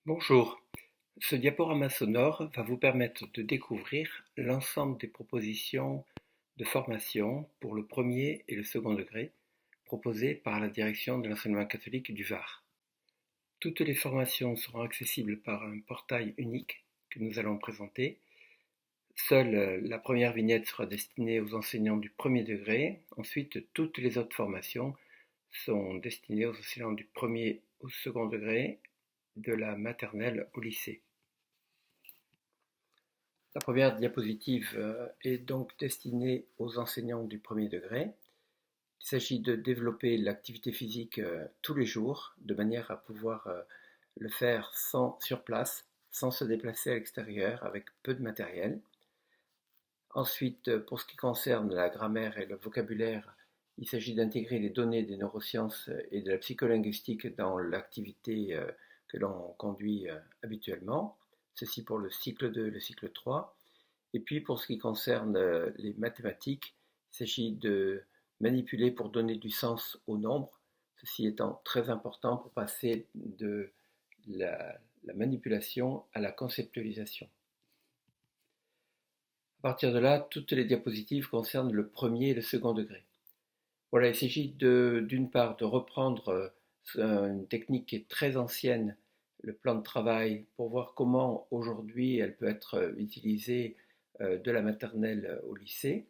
Bonjour, ce diaporama sonore va vous permettre de découvrir l'ensemble des propositions de formation pour le premier et le second degré proposées par la direction de l'enseignement catholique du Var. Toutes les formations seront accessibles par un portail unique que nous allons présenter. Seule la première vignette sera destinée aux enseignants du premier degré. Ensuite, toutes les autres formations sont destinées aux enseignants du premier au second degré, de la maternelle au lycée. La première diapositive est donc destinée aux enseignants du premier degré. Il s'agit de développer l'activité physique tous les jours, de manière à pouvoir le faire sur place, sans se déplacer à l'extérieur, avec peu de matériel. Ensuite, pour ce qui concerne la grammaire et le vocabulaire, il s'agit d'intégrer les données des neurosciences et de la psycholinguistique dans l'activité que l'on conduit habituellement. Ceci pour le cycle 2 et le cycle 3. Et puis pour ce qui concerne les mathématiques, il s'agit de manipuler pour donner du sens aux nombres, ceci étant très important pour passer de la manipulation à la conceptualisation. À partir de là, toutes les diapositives concernent le premier et le second degré. Voilà, il s'agit d'une part de reprendre une technique qui est très ancienne, le plan de travail, pour voir comment aujourd'hui elle peut être utilisée de la maternelle au lycée.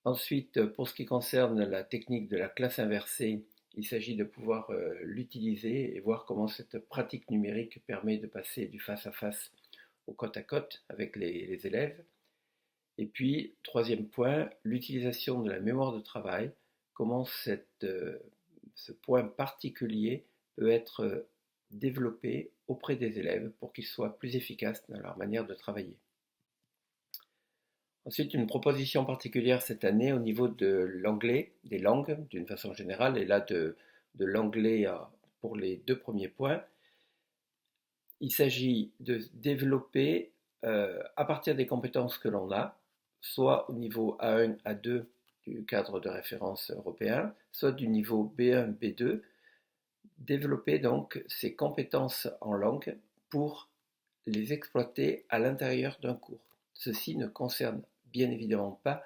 Ensuite, pour ce qui concerne la technique de la classe inversée, il s'agit de pouvoir l'utiliser et voir comment cette pratique numérique permet de passer du face-à-face au côte-à-côte avec les élèves. Et puis, troisième point, l'utilisation de la mémoire de travail, comment ce point particulier peut être développé auprès des élèves pour qu'ils soient plus efficaces dans leur manière de travailler. Ensuite, une proposition particulière cette année au niveau de l'anglais, des langues d'une façon générale, et là de l'anglais pour les deux premiers points. Il s'agit de développer à partir des compétences que l'on a, soit au niveau A1, A2 du cadre de référence européen, soit du niveau B1, B2, développer donc ces compétences en langue pour les exploiter à l'intérieur d'un cours. Ceci ne concerne bien évidemment pas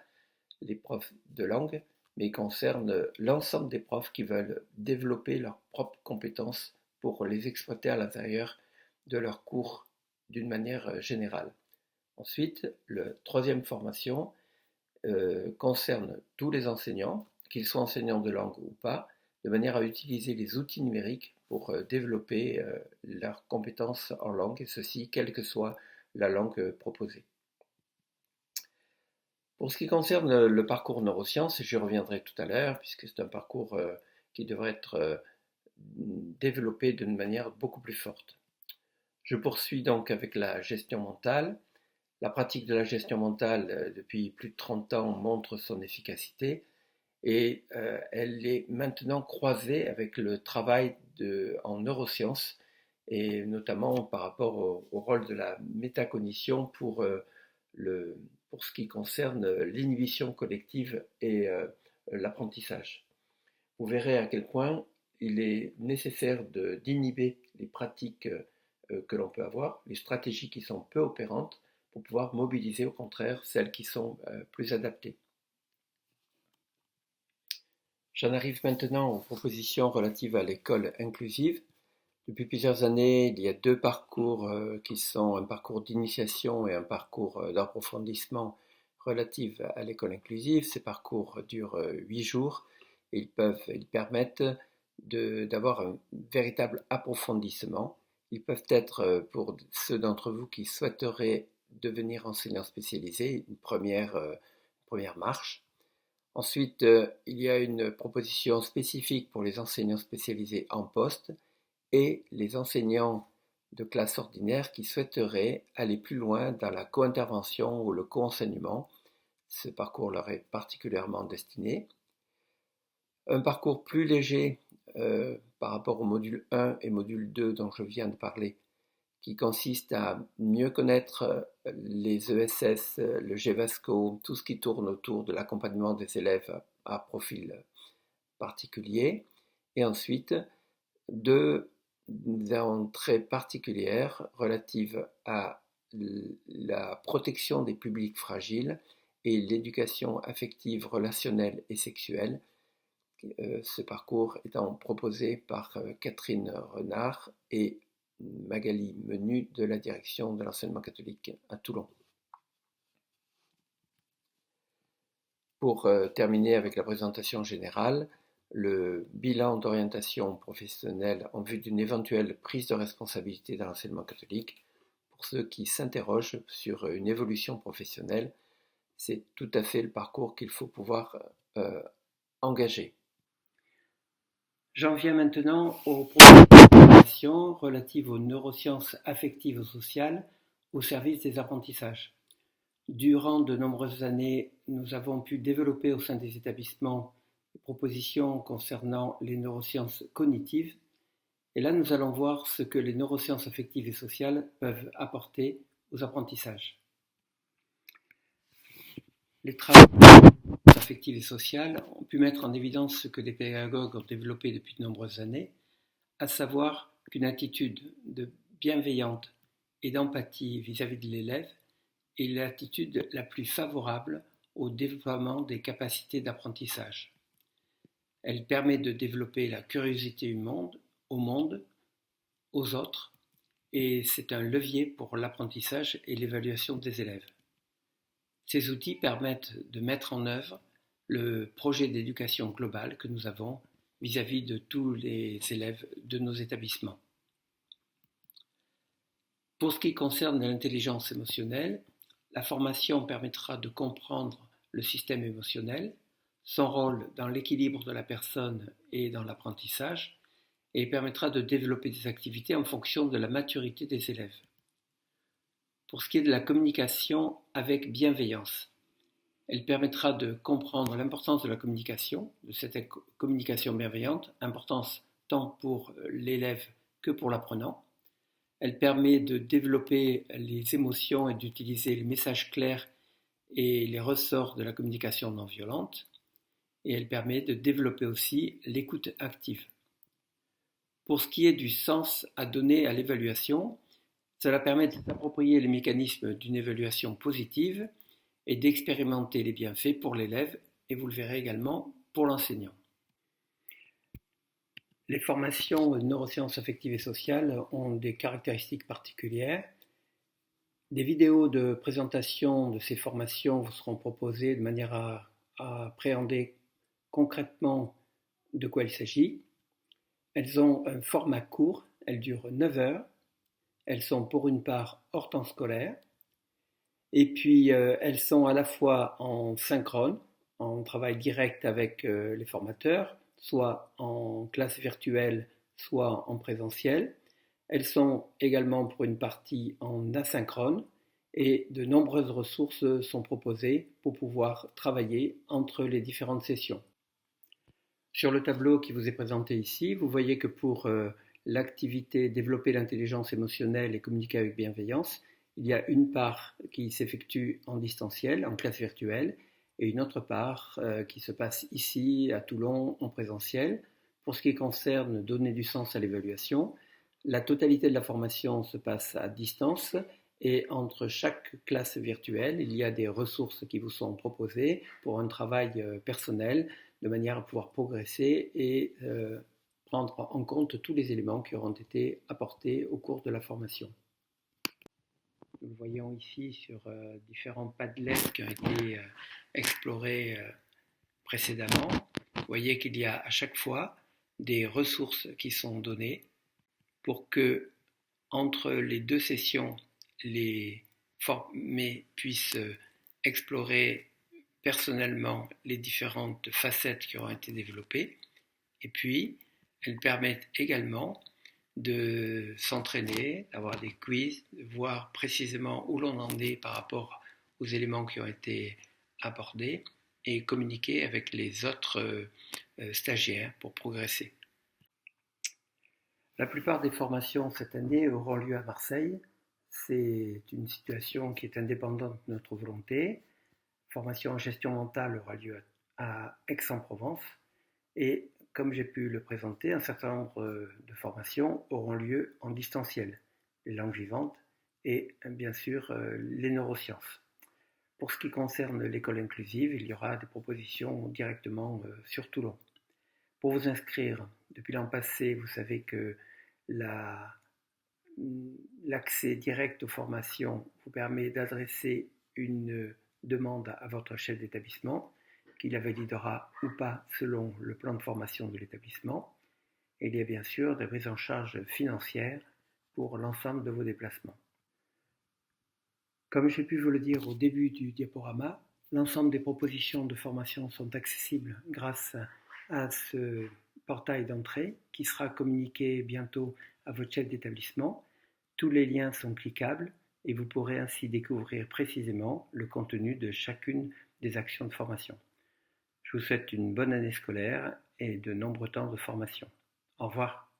les profs de langue, mais concerne l'ensemble des profs qui veulent développer leurs propres compétences pour les exploiter à l'intérieur de leurs cours d'une manière générale. Ensuite, la troisième formation concerne tous les enseignants, qu'ils soient enseignants de langue ou pas, de manière à utiliser les outils numériques pour développer leurs compétences en langue, et ceci quelle que soit la langue proposée. Pour ce qui concerne le parcours neurosciences, j'y reviendrai tout à l'heure, puisque c'est un parcours qui devrait être développé d'une manière beaucoup plus forte. Je poursuis donc avec la gestion mentale. La pratique de la gestion mentale depuis plus de 30 ans montre son efficacité et elle est maintenant croisée avec le travail en neurosciences et notamment par rapport au rôle de la métacognition pour ce qui concerne l'inhibition collective et l'apprentissage. Vous verrez à quel point il est nécessaire d'inhiber les pratiques que l'on peut avoir, les stratégies qui sont peu opérantes, pour pouvoir mobiliser au contraire celles qui sont plus adaptées. J'en arrive maintenant aux propositions relatives à l'école inclusive. Depuis plusieurs années, il y a deux parcours qui sont un parcours d'initiation et un parcours d'approfondissement relatifs à l'école inclusive. Ces parcours durent 8 jours et ils permettent d'avoir un véritable approfondissement. Ils peuvent être, pour ceux d'entre vous qui souhaiteraient devenir enseignant spécialisé, une première marche. Ensuite, il y a une proposition spécifique pour les enseignants spécialisés en poste et les enseignants de classe ordinaire qui souhaiteraient aller plus loin dans la co-intervention ou le co-enseignement. Ce parcours leur est particulièrement destiné. Un parcours plus léger par rapport au module 1 et module 2 dont je viens de parler, qui consiste à mieux connaître les ESS, le GEVASCO, tout ce qui tourne autour de l'accompagnement des élèves à profil particulier. Et ensuite, deux d'entrée particulière relative à la protection des publics fragiles et l'éducation affective, relationnelle et sexuelle. Ce parcours étant proposé par Catherine Renard et Magali Menu de la direction de l'enseignement catholique à Toulon. Pour terminer avec la présentation générale, le bilan d'orientation professionnelle en vue d'une éventuelle prise de responsabilité dans l'enseignement catholique, pour ceux qui s'interrogent sur une évolution professionnelle, c'est tout à fait le parcours qu'il faut pouvoir engager. J'en viens maintenant aux propositions relatives aux neurosciences affectives et sociales au service des apprentissages. Durant de nombreuses années, nous avons pu développer au sein des établissements des propositions concernant les neurosciences cognitives. Et là, nous allons voir ce que les neurosciences affectives et sociales peuvent apporter aux apprentissages. Les travaux affectives et sociales ont pu mettre en évidence ce que les pédagogues ont développé depuis de nombreuses années, à savoir qu'une attitude bienveillante et d'empathie vis-à-vis de l'élève est l'attitude la plus favorable au développement des capacités d'apprentissage. Elle permet de développer la curiosité au monde, aux autres, et c'est un levier pour l'apprentissage et l'évaluation des élèves. Ces outils permettent de mettre en œuvre le projet d'éducation globale que nous avons vis-à-vis de tous les élèves de nos établissements. Pour ce qui concerne l'intelligence émotionnelle, la formation permettra de comprendre le système émotionnel, son rôle dans l'équilibre de la personne et dans l'apprentissage, et permettra de développer des activités en fonction de la maturité des élèves. Pour ce qui est de la communication avec bienveillance, elle permettra de comprendre l'importance de la communication, de cette communication bienveillante, importance tant pour l'élève que pour l'apprenant. Elle permet de développer les émotions et d'utiliser les messages clairs et les ressorts de la communication non violente. Et elle permet de développer aussi l'écoute active. Pour ce qui est du sens à donner à l'évaluation, cela permet de s'approprier les mécanismes d'une évaluation positive et d'expérimenter les bienfaits pour l'élève, et vous le verrez également pour l'enseignant. Les formations neurosciences affectives et sociales ont des caractéristiques particulières. Des vidéos de présentation de ces formations vous seront proposées de manière à appréhender concrètement de quoi il s'agit. Elles ont un format court, elles durent 9 heures. Elles sont pour une part hors temps scolaire. Et puis elles sont à la fois en synchrone, en travail direct avec les formateurs, soit en classe virtuelle, soit en présentiel. Elles sont également pour une partie en asynchrone et de nombreuses ressources sont proposées pour pouvoir travailler entre les différentes sessions. Sur le tableau qui vous est présenté ici, vous voyez que pour l'activité développer l'intelligence émotionnelle et communiquer avec bienveillance, il y a une part qui s'effectue en distanciel, en classe virtuelle, et une autre part qui se passe ici, à Toulon, en présentiel. Pour ce qui concerne donner du sens à l'évaluation, la totalité de la formation se passe à distance, et entre chaque classe virtuelle, il y a des ressources qui vous sont proposées pour un travail personnel, de manière à pouvoir progresser et prendre en compte tous les éléments qui auront été apportés au cours de la formation. Nous le voyons ici sur différents padlets qui ont été explorés précédemment. Vous voyez qu'il y a à chaque fois des ressources qui sont données pour que, entre les deux sessions, les formés puissent explorer personnellement les différentes facettes qui auront été développées. Et puis, elles permettent également de s'entraîner, d'avoir des quiz, de voir précisément où l'on en est par rapport aux éléments qui ont été abordés et communiquer avec les autres stagiaires pour progresser. La plupart des formations cette année auront lieu à Marseille. C'est une situation qui est indépendante de notre volonté. La formation en gestion mentale aura lieu à Aix-en-Provence et comme j'ai pu le présenter, un certain nombre de formations auront lieu en distanciel, les langues vivantes et bien sûr les neurosciences. Pour ce qui concerne l'école inclusive, il y aura des propositions directement sur Toulon. Pour vous inscrire, depuis l'an passé, vous savez que l'accès direct aux formations vous permet d'adresser une demande à votre chef d'établissement, qui la validera ou pas selon le plan de formation de l'établissement. Et il y a bien sûr des prises en charge financières pour l'ensemble de vos déplacements. Comme j'ai pu vous le dire au début du diaporama, l'ensemble des propositions de formation sont accessibles grâce à ce portail d'entrée qui sera communiqué bientôt à votre chef d'établissement. Tous les liens sont cliquables et vous pourrez ainsi découvrir précisément le contenu de chacune des actions de formation. Je vous souhaite une bonne année scolaire et de nombreux temps de formation. Au revoir.